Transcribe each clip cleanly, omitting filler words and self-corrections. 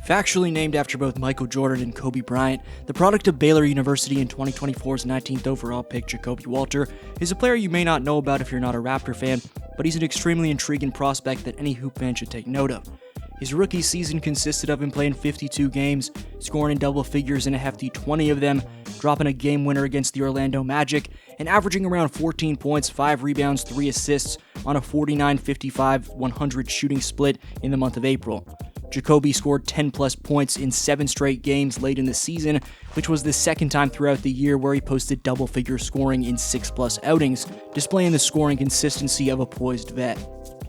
Factually named after both Michael Jordan and Kobe Bryant, the product of Baylor University in 2024's 19th overall pick Jacoby Walter is a player you may not know about if you're not a Raptor fan, but he's an extremely intriguing prospect that any hoop fan should take note of. His rookie season consisted of him playing 52 games, scoring in double figures in a hefty 20 of them, dropping a game winner against the Orlando Magic, and averaging around 14 points, 5 rebounds, 3 assists on a 49-55-100 shooting split in the month of April. Jacoby scored 10-plus points in 7 straight games late in the season, which was the second time throughout the year where he posted double-figure scoring in 6-plus outings, displaying the scoring consistency of a poised vet.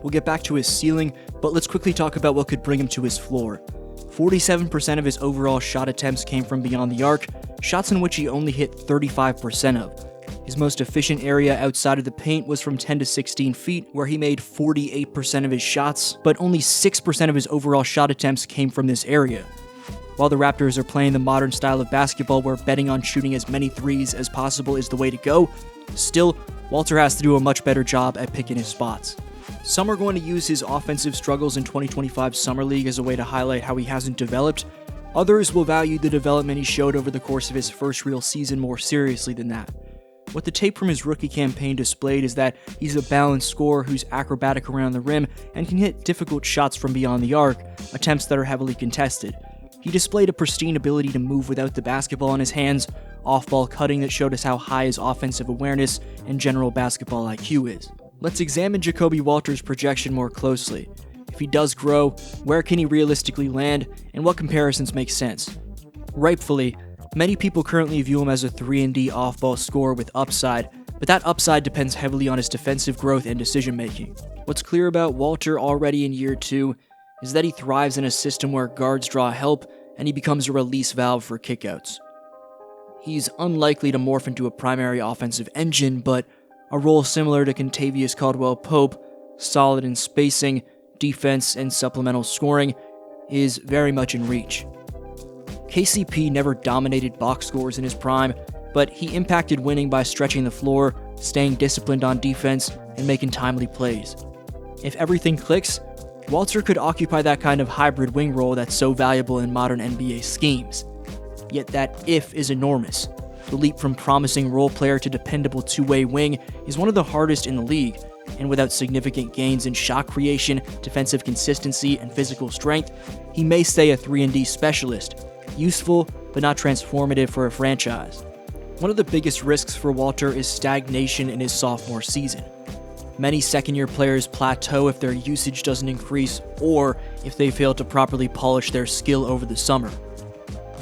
We'll get back to his ceiling, but let's quickly talk about what could bring him to his floor. 47% of his overall shot attempts came from beyond the arc, shots in which he only hit 35% of. His most efficient area outside of the paint was from 10 to 16 feet, where he made 48% of his shots, but only 6% of his overall shot attempts came from this area. While the Raptors are playing the modern style of basketball where betting on shooting as many threes as possible is the way to go, still, Walter has to do a much better job at picking his spots. Some are going to use his offensive struggles in 2025 Summer League as a way to highlight how he hasn't developed. Others will value the development he showed over the course of his first real season more seriously than that. What the tape from his rookie campaign displayed is that he's a balanced scorer who's acrobatic around the rim and can hit difficult shots from beyond the arc, attempts that are heavily contested. He displayed a pristine ability to move without the basketball in his hands, off-ball cutting that showed us how high his offensive awareness and general basketball IQ is. Let's examine Jacoby Walter's projection more closely. If he does grow, where can he realistically land, and what comparisons make sense? Rightfully, many people currently view him as a 3-and-D off-ball scorer with upside, but that upside depends heavily on his defensive growth and decision-making. What's clear about Walter already in year 2 is that he thrives in a system where guards draw help and he becomes a release valve for kickouts. He's unlikely to morph into a primary offensive engine, but a role similar to Kentavious Caldwell-Pope, solid in spacing, defense, and supplemental scoring, is very much in reach. KCP never dominated box scores in his prime, but he impacted winning by stretching the floor, staying disciplined on defense, and making timely plays. If everything clicks, Walter could occupy that kind of hybrid wing role that's so valuable in modern NBA schemes. Yet that if is enormous. The leap from promising role player to dependable two-way wing is one of the hardest in the league, and without significant gains in shot creation, defensive consistency, and physical strength, he may stay a 3-and-D specialist, useful but not transformative for a franchise. One of the biggest risks for Walter is stagnation in his sophomore season. Many second-year players plateau if their usage doesn't increase or if they fail to properly polish their skill over the summer.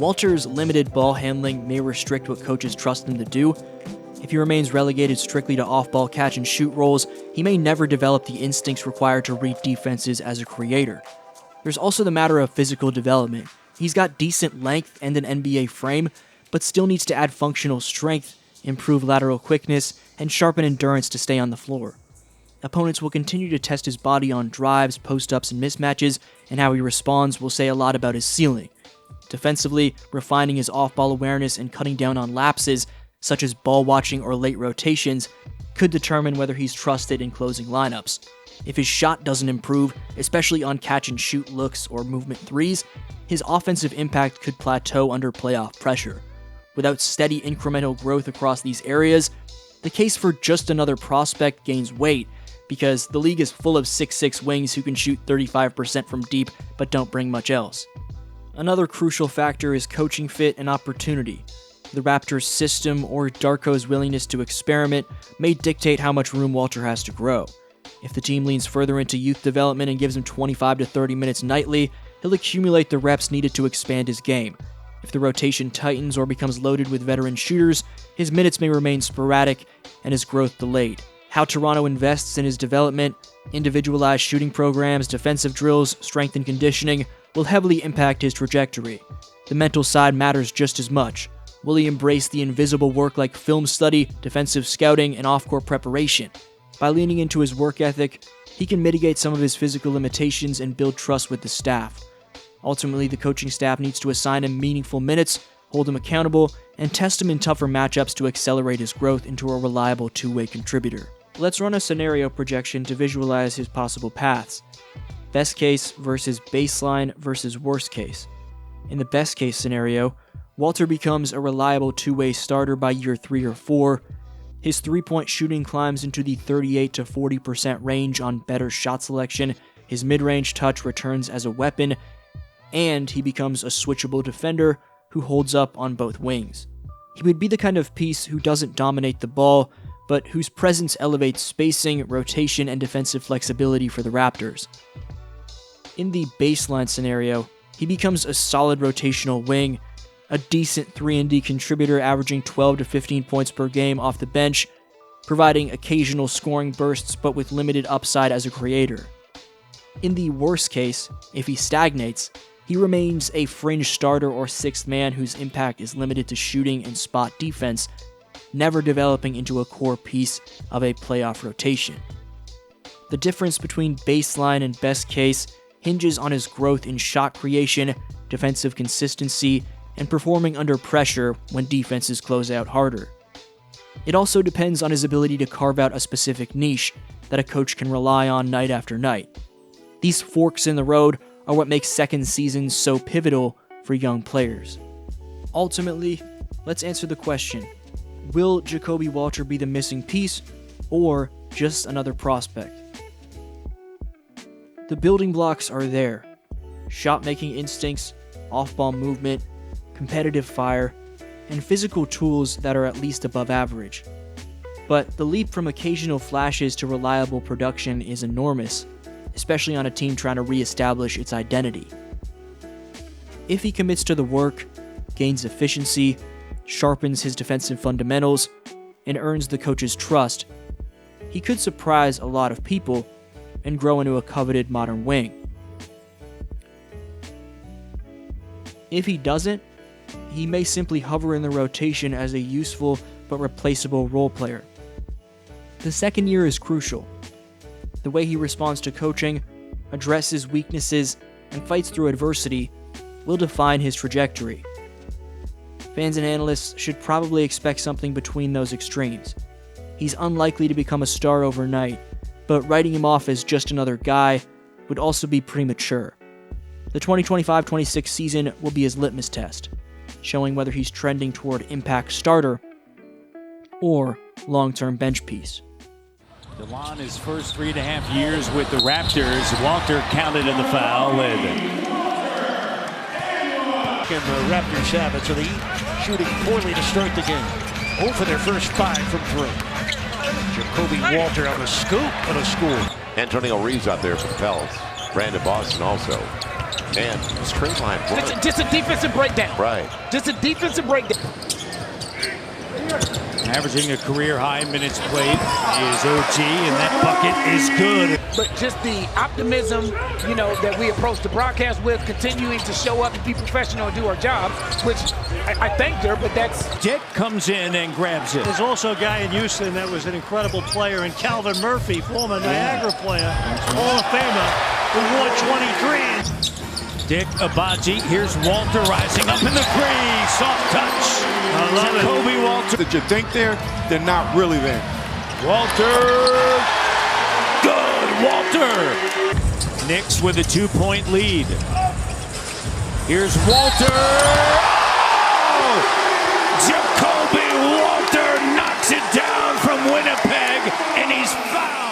Walter's limited ball handling may restrict what coaches trust him to do. If he remains relegated strictly to off-ball catch-and-shoot roles, he may never develop the instincts required to read defenses as a creator. There's also the matter of physical development. He's got decent length and an NBA frame, but still needs to add functional strength, improve lateral quickness, and sharpen endurance to stay on the floor. Opponents will continue to test his body on drives, post-ups, and mismatches, and how he responds will say a lot about his ceiling. Defensively, refining his off-ball awareness and cutting down on lapses, such as ball watching or late rotations, could determine whether he's trusted in closing lineups. If his shot doesn't improve, especially on catch-and-shoot looks or movement threes, his offensive impact could plateau under playoff pressure. Without steady incremental growth across these areas, the case for just another prospect gains weight, because the league is full of 6'6" wings who can shoot 35% from deep but don't bring much else. Another crucial factor is coaching fit and opportunity. The Raptors' system or Darko's willingness to experiment may dictate how much room Walter has to grow. If the team leans further into youth development and gives him 25 to 30 minutes nightly, he'll accumulate the reps needed to expand his game. If the rotation tightens or becomes loaded with veteran shooters, his minutes may remain sporadic and his growth delayed. How Toronto invests in his development, individualized shooting programs, defensive drills, strength and conditioning will heavily impact his trajectory. The mental side matters just as much. Will he embrace the invisible work like film study, defensive scouting, and off-court preparation? By leaning into his work ethic, he can mitigate some of his physical limitations and build trust with the staff. Ultimately, the coaching staff needs to assign him meaningful minutes, hold him accountable, and test him in tougher matchups to accelerate his growth into a reliable two-way contributor. Let's run a scenario projection to visualize his possible paths. Best case versus baseline versus worst case. In the best case scenario, Walter becomes a reliable two-way starter by year 3 or 4. His three-point shooting climbs into the 38 to 40% range on better shot selection, his mid-range touch returns as a weapon, and he becomes a switchable defender who holds up on both wings. He would be the kind of piece who doesn't dominate the ball, but whose presence elevates spacing, rotation, and defensive flexibility for the Raptors. In the baseline scenario, he becomes a solid rotational wing, a decent 3-and-D contributor averaging 12 to 15 points per game off the bench, providing occasional scoring bursts but with limited upside as a creator. In the worst case, if he stagnates, he remains a fringe starter or sixth man whose impact is limited to shooting and spot defense, never developing into a core piece of a playoff rotation. The difference between baseline and best case hinges on his growth in shot creation, defensive consistency, and performing under pressure when defenses close out harder. It also depends on his ability to carve out a specific niche that a coach can rely on night after night. These forks in the road are what makes second seasons so pivotal for young players. Ultimately, let's answer the question: will Ja'Kobe Walter be the missing piece, or just another prospect? The building blocks are there: shot-making instincts, off-ball movement, competitive fire, and physical tools that are at least above average. But the leap from occasional flashes to reliable production is enormous, especially on a team trying to re-establish its identity. If he commits to the work, gains efficiency, sharpens his defensive fundamentals, and earns the coach's trust, he could surprise a lot of people and grow into a coveted modern wing. If he doesn't, he may simply hover in the rotation as a useful but replaceable role player. The second year is crucial. The way he responds to coaching, addresses weaknesses, and fights through adversity will define his trajectory. Fans and analysts should probably expect something between those extremes. He's unlikely to become a star overnight, but writing him off as just another guy would also be premature. The 2025-26 season will be his litmus test, showing whether he's trending toward impact starter or long-term bench piece. DeLon, his first 3.5 years with the Raptors. Walter counted in the foul. And the Raptors have it, so they shooting poorly to start the game. 0 for their first 5 from 3. Ja'Kobe Walter on the scoop and a score. Antonio Reeves out there for the Pels. Brandon Boston also. And straight line. Just a defensive breakdown. Right. Just a defensive breakdown. averaging a career-high minutes played is OG, and that bucket is good. But just the optimism, you know, that we approach the broadcast with, continuing to show up and be professional and do our job, which I thanked her, but that's... Dick comes in and grabs it. There's also a guy in Houston that was an incredible player, and Calvin Murphy, former Niagara player, Hall of Famer, who won 23. Dick Abaji, here's Walter rising up in the three, soft touch. I love it. Kobe Walter. That you think they're not really there. Walter, good, Walter. Knicks with a 2-point lead. Here's Walter. Oh! Ja'Kobe Walter knocks it down from Winnipeg, and he's fouled.